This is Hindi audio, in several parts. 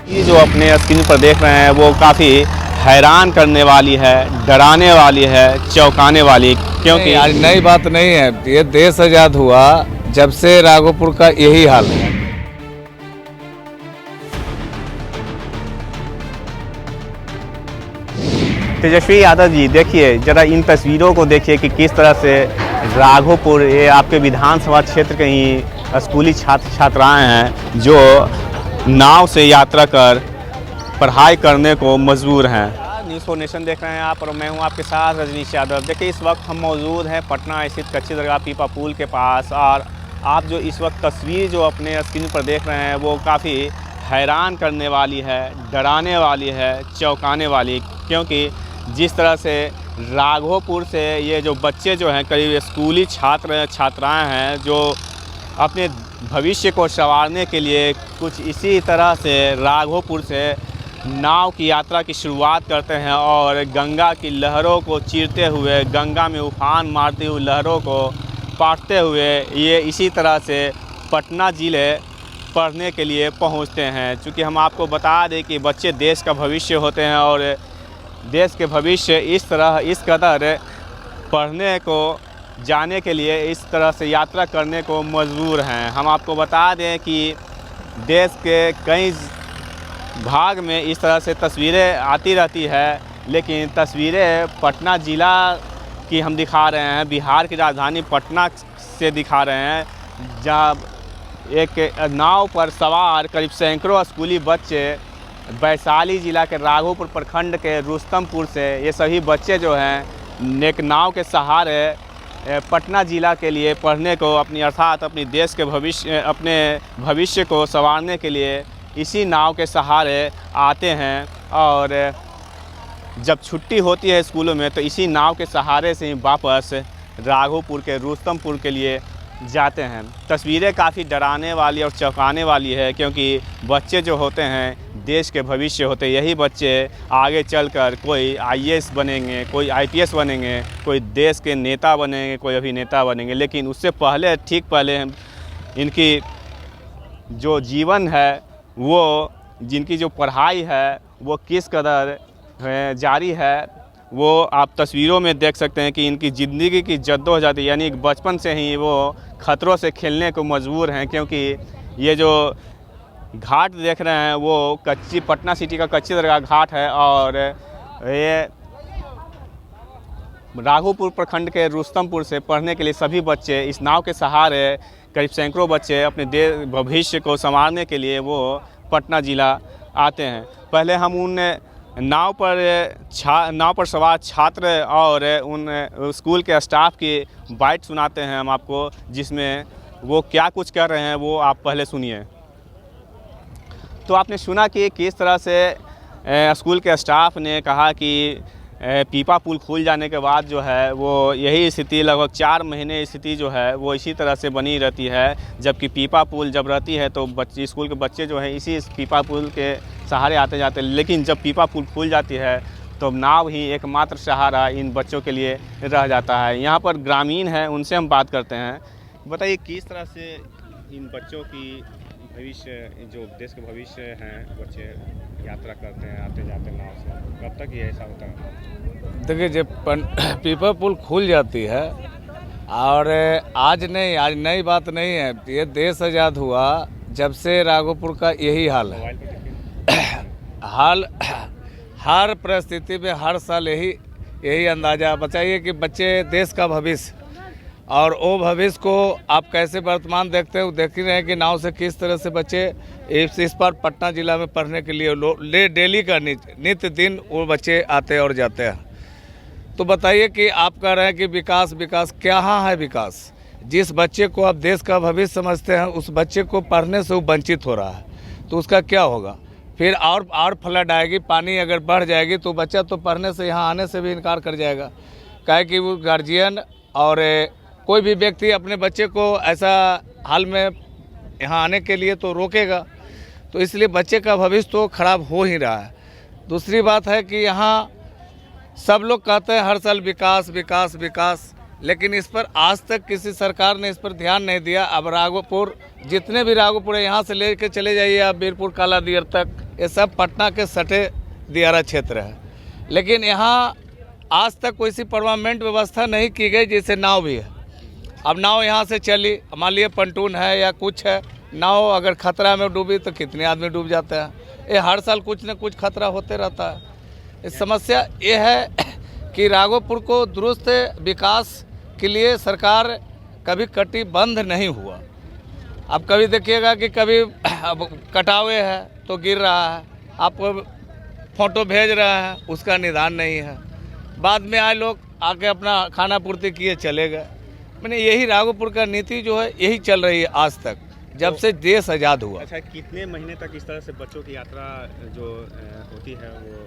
ये जो अपने स्क्रीन पर देख रहे हैं वो काफ़ी हैरान करने वाली है, डराने वाली है, चौंकाने वाली, क्योंकि आज नई बात नहीं है। ये देश आज़ाद हुआ जब से राघोपुर का यही हाल है। तेजस्वी यादव जी, देखिए ज़रा इन तस्वीरों को देखिए कि किस तरह से राघोपुर, ये आपके विधानसभा क्षेत्र के ही स्कूली छात्र छात्राएं हैं जो नाव से यात्रा कर पढ़ाई करने को मजबूर हैं। न्यूज़ फॉर नेशन देख रहे हैं आप और मैं हूं आपके साथ रजनीश यादव। देखिए इस वक्त हम मौजूद हैं पटना स्थित कच्ची दरगाह पीपा पुल के पास, और आप जो इस वक्त तस्वीर जो अपने स्क्रीन पर देख रहे हैं वो काफ़ी हैरान करने वाली है, डराने वाली है, चौंकाने वाली, क्योंकि जिस तरह से राघोपुर से ये जो बच्चे जो हैं, करीब स्कूली छात्र छात्राएं हैं जो अपने भविष्य को संवारने के लिए कुछ इसी तरह से राघोपुर से नाव की यात्रा की शुरुआत करते हैं और गंगा की लहरों को चीरते हुए, गंगा में उफान मारती हुई लहरों को पाटते हुए ये इसी तरह से पटना ज़िले पढ़ने के लिए पहुंचते हैं। चूँकि हम आपको बता दें कि बच्चे देश का भविष्य होते हैं और देश के भविष्य इस कदर पढ़ने को जाने के लिए इस तरह से यात्रा करने को मजबूर हैं। हम आपको बता दें कि देश के कई भाग में इस तरह से तस्वीरें आती रहती है, लेकिन तस्वीरें पटना ज़िला की हम दिखा रहे हैं, बिहार की राजधानी पटना से दिखा रहे हैं, जहाँ एक नाव पर सवार करीब सैकड़ों स्कूली बच्चे वैशाली ज़िला के राघोपुर प्रखंड के रुस्तमपुर से, ये सभी बच्चे जो हैं एक नाव के सहारे पटना ज़िला के लिए पढ़ने को, अर्थात अपनी देश के अपने भविष्य को संवारने के लिए इसी नाव के सहारे आते हैं। और जब छुट्टी होती है स्कूलों में तो इसी नाव के सहारे से ही वापस राघोपुर के रुस्तमपुर के लिए जाते हैं। तस्वीरें काफ़ी डराने वाली और चौंकाने वाली है, क्योंकि बच्चे जो होते हैं देश के भविष्य होते हैं। यही बच्चे आगे चलकर कोई आईएएस बनेंगे, कोई आईपीएस बनेंगे, कोई देश के नेता बनेंगे, कोई अभिनेता बनेंगे, लेकिन उससे पहले, ठीक पहले इनकी जो जीवन है, वो जिनकी जो पढ़ाई है वो किस कदर जारी है वो आप तस्वीरों में देख सकते हैं कि इनकी ज़िंदगी की जद्दोजहद, यानी बचपन से ही वो खतरों से खेलने को मजबूर हैं। क्योंकि ये जो घाट देख रहे हैं वो पटना सिटी का कच्ची दरगाह घाट है, और ये राघोपुर प्रखंड के रुस्तमपुर से पढ़ने के लिए सभी बच्चे इस नाव के सहारे, करीब सैकड़ों बच्चे अपने देश भविष्य को संवारने के लिए वो पटना ज़िला आते हैं। पहले हम उन नाव पर सवार छात्र और उन स्कूल के स्टाफ की बाइट सुनाते हैं हम आपको, जिसमें वो क्या कुछ कर रहे हैं वो आप पहले सुनिए। तो आपने सुना कि किस तरह से स्कूल के स्टाफ ने कहा कि पीपा पुल खुल जाने के बाद जो है वो यही स्थिति लगभग 4 महीने स्थिति जो है वो इसी तरह से बनी रहती है। जबकि पीपा पुल जब रहती है तो स्कूल के बच्चे जो हैं इसी पीपा पुल के सहारे आते जाते हैं, लेकिन जब पीपा पुल खुल जाती है तो नाव ही एकमात्र सहारा इन बच्चों के लिए रह जाता है। यहाँ पर ग्रामीण हैं, उनसे हम बात करते हैं। बताइए किस तरह से इन बच्चों की भविष्य, जो देश के भविष्य हैं, बच्चे यात्रा करते हैं आते जाते नाव से, कब तक ये ऐसा होता है? देखिए जब पीपा पुल खुल जाती है, और आज नई बात नहीं है। ये देश आज़ाद हुआ जब से राघोपुर का यही हाल है। हर परिस्थिति में हर साल यही अंदाजा बताइए कि बच्चे देश का भविष्य, और वो भविष्य को आप कैसे वर्तमान देखते हो, देख ही रहे हैं कि नाव से किस तरह से बच्चे इस पर पटना ज़िला में पढ़ने के लिए डेली का नित्य दिन वो बच्चे आते और जाते हैं। तो बताइए कि आप कह रहे हैं कि विकास कहाँ है विकास? जिस बच्चे को आप देश का भविष्य समझते हैं उस बच्चे को पढ़ने से वो वंचित हो रहा है, तो उसका क्या होगा? फिर और फ्लड आएगी, पानी अगर बढ़ जाएगी तो बच्चा तो पढ़ने से, यहाँ आने से भी इनकार कर जाएगा। काहे कि वो गार्जियन और कोई भी व्यक्ति अपने बच्चे को ऐसा हाल में यहाँ आने के लिए तो रोकेगा, तो इसलिए बच्चे का भविष्य तो खराब हो ही रहा है। दूसरी बात है कि यहाँ सब लोग कहते हैं हर साल विकास, लेकिन इस पर आज तक किसी सरकार ने इस पर ध्यान नहीं दिया। अब राघोपुर, जितने भी राघोपुर है, यहाँ से लेकर चले जाइए आप बीरपुर काला दियर तक, ये सब पटना के सटे दियारा क्षेत्र है। लेकिन यहाँ आज तक कोई सी परमानेंट व्यवस्था नहीं की गई, जैसे नाव भी है। अब नाव यहाँ से चली, मान लिए पंटून है या कुछ है, नाव अगर खतरा में डूबी तो कितने आदमी डूब जाते हैं। ये हर साल कुछ न कुछ खतरा होते रहता है। इस समस्या ये है कि राघोपुर को दुरुस्त विकास के लिए सरकार कभी कटिबद्ध नहीं हुआ। अब कभी देखिएगा कि कभी अब कटावे है तो गिर रहा है, आपको फोटो भेज रहा है, उसका निदान नहीं है। बाद में आए लोग आके अपना खाना पूर्ति किए चले गए। मैंने यही राघोपुर का नीति जो है यही चल रही है आज तक, जब से देश आज़ाद हुआ। अच्छा, कितने महीने तक इस तरह से बच्चों की यात्रा जो होती है वो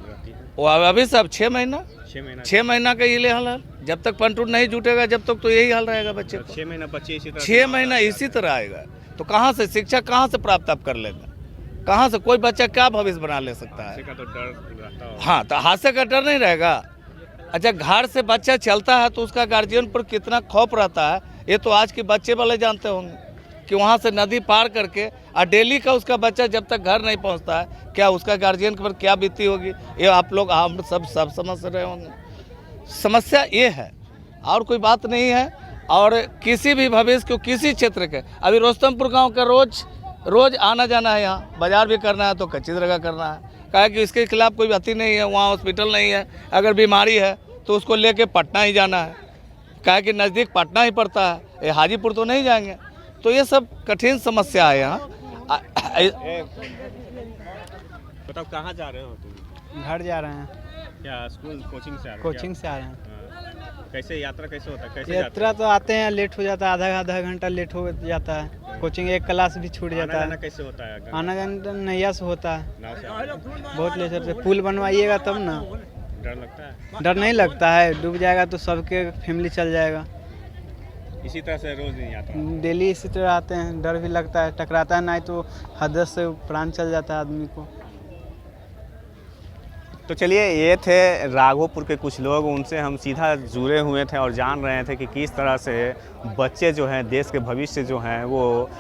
रहती है? वो अभी सब 6 महीना 6 महीना का ये हाल है। जब तक पंटून नहीं जुटेगा जब तक तो यही हाल रहेगा बच्चे को। 6 महीना बच्चे इसी तरह 6 महीना इसी तरह आएगा तो कहाँ से शिक्षा कहाँ से प्राप्त आप कर लेगा? कहाँ से कोई बच्चा क्या भविष्य बना ले सकता है? का तो डर रहता है। हाँ, तो हादसे का डर नहीं रहेगा। अच्छा, घर से बच्चा चलता है तो उसका गार्जियन पर कितना खौफ रहता है, ये तो आज के बच्चे वाले जानते होंगे कि वहाँ से नदी पार करके और डेली का उसका बच्चा जब तक घर नहीं पहुँचता है, क्या उसका गार्जियन पर क्या बीती होगी, ये आप लोग हम सब समझ रहे होंगे। समस्या ये है और कोई बात नहीं है। और किसी भी भविष्य को किसी क्षेत्र के, अभी रोस्तमपुर गाँव का रोज आना जाना है, यहाँ बाजार भी करना है तो कच्ची जगह करना है। कहा कि इसके खिलाफ कोई अति नहीं है, वहाँ हॉस्पिटल नहीं है, अगर बीमारी है तो उसको लेके पटना ही जाना है। कहा कि नज़दीक पटना ही पड़ता है, ये हाजीपुर तो नहीं जाएंगे। तो ये सब कठिन समस्या है यहाँ। बताओ कहाँ जा रहे हो तुम? घर जा रहे हैं। क्या स्कूल कोचिंग से आ रहे हो? कोचिंग से आ रहे हैं। कैसे यात्रा कैसे होता है? कैसे यात्रा तो आते हैं, लेट हो जाता है, आधा घंटा लेट हो जाता है। कोचिंग एक क्लास भी छूट जाता है। कैसे होता है? आना जाना नैया से होता है, नाव से बहुत लेट से। पुल बनवाइएगा तब ना। डर लगता है? डर नहीं लगता है, डूब जाएगा तो सबके फैमिली चल जाएगा। इसी तरह से रोज नहीं आता? डेली इसी तरह आते हैं, डर भी लगता है, टकराता है नहीं तो हादसे से प्राण चल जाता है आदमी को। तो चलिए, ये थे राघोपुर के कुछ लोग, उनसे हम सीधा जुड़े हुए थे और जान रहे थे कि किस तरह से बच्चे जो हैं, देश के भविष्य जो हैं, वो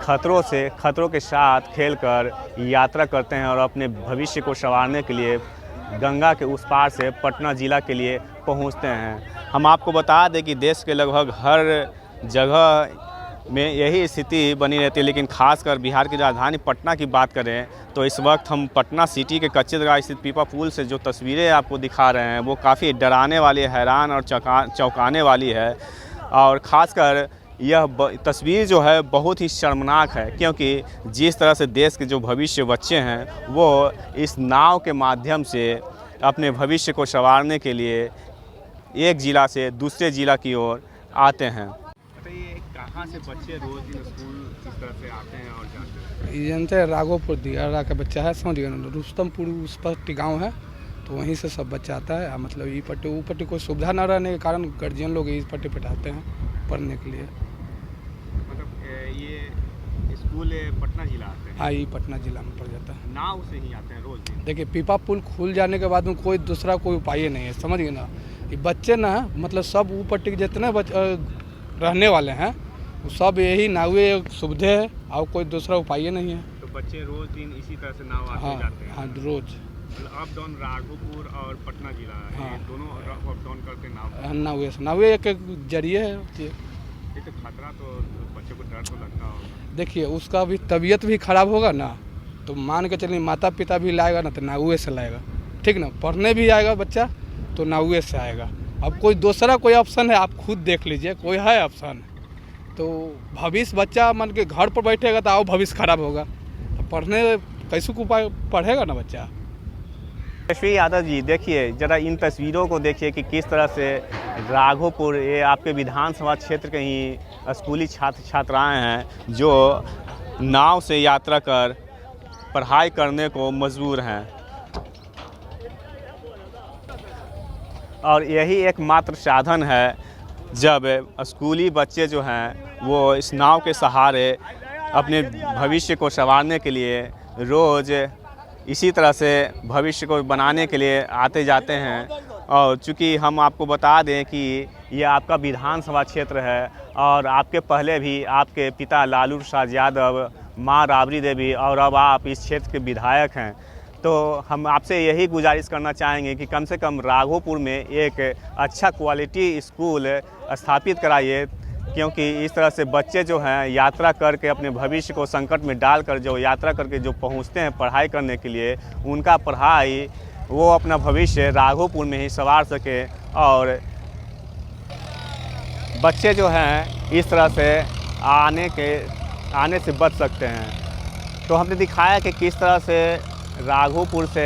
खतरों के साथ खेलकर यात्रा करते हैं और अपने भविष्य को संवारने के लिए गंगा के उस पार से पटना ज़िला के लिए पहुंचते हैं। हम आपको बता दें कि देश के लगभग हर जगह में यही स्थिति बनी रहती है, लेकिन खासकर बिहार की राजधानी पटना की बात करें तो इस वक्त हम पटना सिटी के कच्चे दरगाह स्थित पीपा पुल से जो तस्वीरें आपको दिखा रहे हैं वो काफ़ी डराने वाली, हैरान और चौंकाने वाली है। और ख़ासकर यह तस्वीर जो है बहुत ही शर्मनाक है, क्योंकि जिस तरह से देश के जो भविष्य बच्चे हैं वो इस नाव के माध्यम से अपने भविष्य को संवारने के लिए एक ज़िला से दूसरे ज़िला की ओर आते हैं। बताइए, कहाँ से बच्चे रोज दिन स्कूल इस तरह से आते हैं और जाते हैं? ये जानते हैं, राघोपुर दियारा का बच्चा है, समझ गए ना, रुस्तमपुर उस पर गाँव है, तो वहीं से सब बच्चा आता है। मतलब ई पट्टी वो पट्टी कोई सुविधा न रहने के कारण गार्जियन लोग इस पट्टी पढ़ाते हैं पढ़ने के लिए। मतलब ये स्कूल पटना जिला आते हैं? हाँ, ये पटना जिला में पड़ जाता है। नाव से ही आते हैं रोज दिन? देखिए, पीपा पुल खुल जाने के बाद में कोई दूसरा कोई उपाय नहीं है, समझ गए ना। ये बच्चे ना, मतलब सब वो पट्टी के जितने रहने वाले हैं वो सब यही नावे सुविधा है और कोई दूसरा उपाय नहीं है। तो बच्चे रोज दिन इसी तरह से नाव आते हाँ जाते हैं? हाँ, रोज अप डाउन राघोपुर और पटना जिला, हाँ। ये दोनों अप डाउन करते नाव? नावे एक जरिए है। ये तो खतरा, तो बच्चे को डर तो लगता होगा। देखिए, उसका भी तबीयत भी खराब होगा ना, तो मान के चलिए माता पिता भी लाएगा ना तो नावे से लाएगा, ठीक ना। पढ़ने भी आएगा बच्चा तो नावे से आएगा। अब कोई दूसरा कोई ऑप्शन है, आप खुद देख लीजिए, कोई है ऑप्शन? तो भविष्य बच्चा मन के घर पर बैठेगा तो आओ भविष्य खराब होगा, तो पढ़ने कैसे को पढ़ेगा ना बच्चा। यशवी यादव जी, देखिए ज़रा इन तस्वीरों को देखिए कि किस तरह से राघोपुर, ये आपके विधानसभा क्षेत्र के ही स्कूली छात्र छात्राएं हैं जो नाव से यात्रा कर पढ़ाई करने को मजबूर हैं। और यही एकमात्र साधन है जब स्कूली बच्चे जो हैं वो इस नाव के सहारे अपने भविष्य को संवारने के लिए रोज़ इसी तरह से भविष्य को बनाने के लिए आते जाते हैं। और चूँकि हम आपको बता दें कि ये आपका विधानसभा क्षेत्र है और आपके पहले भी आपके पिता लालू प्रसाद यादव माँ राबड़ी देवी और अब आप इस क्षेत्र के विधायक हैं, तो हम आपसे यही गुजारिश करना चाहेंगे कि कम से कम राघोपुर में एक अच्छा क्वालिटी स्कूल स्थापित कराइए, क्योंकि इस तरह से बच्चे जो हैं यात्रा करके अपने भविष्य को संकट में डालकर जो यात्रा करके जो पहुंचते हैं पढ़ाई करने के लिए, उनका पढ़ाई वो अपना भविष्य राघोपुर में ही संवार सके और बच्चे जो हैं इस तरह से आने से बच सकते हैं। तो हमने दिखाया कि किस तरह से राघोपुर से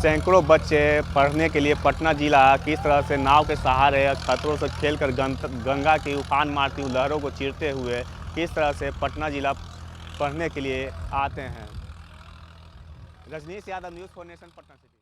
सैकड़ों बच्चे पढ़ने के लिए पटना ज़िला किस तरह से नाव के सहारे खतरों से खेलकर गंगा की उफान मारती हुई लहरों को चीरते हुए किस तरह से पटना ज़िला पढ़ने के लिए आते हैं। Rajneesh Yadav, news 4 nation, Patna city.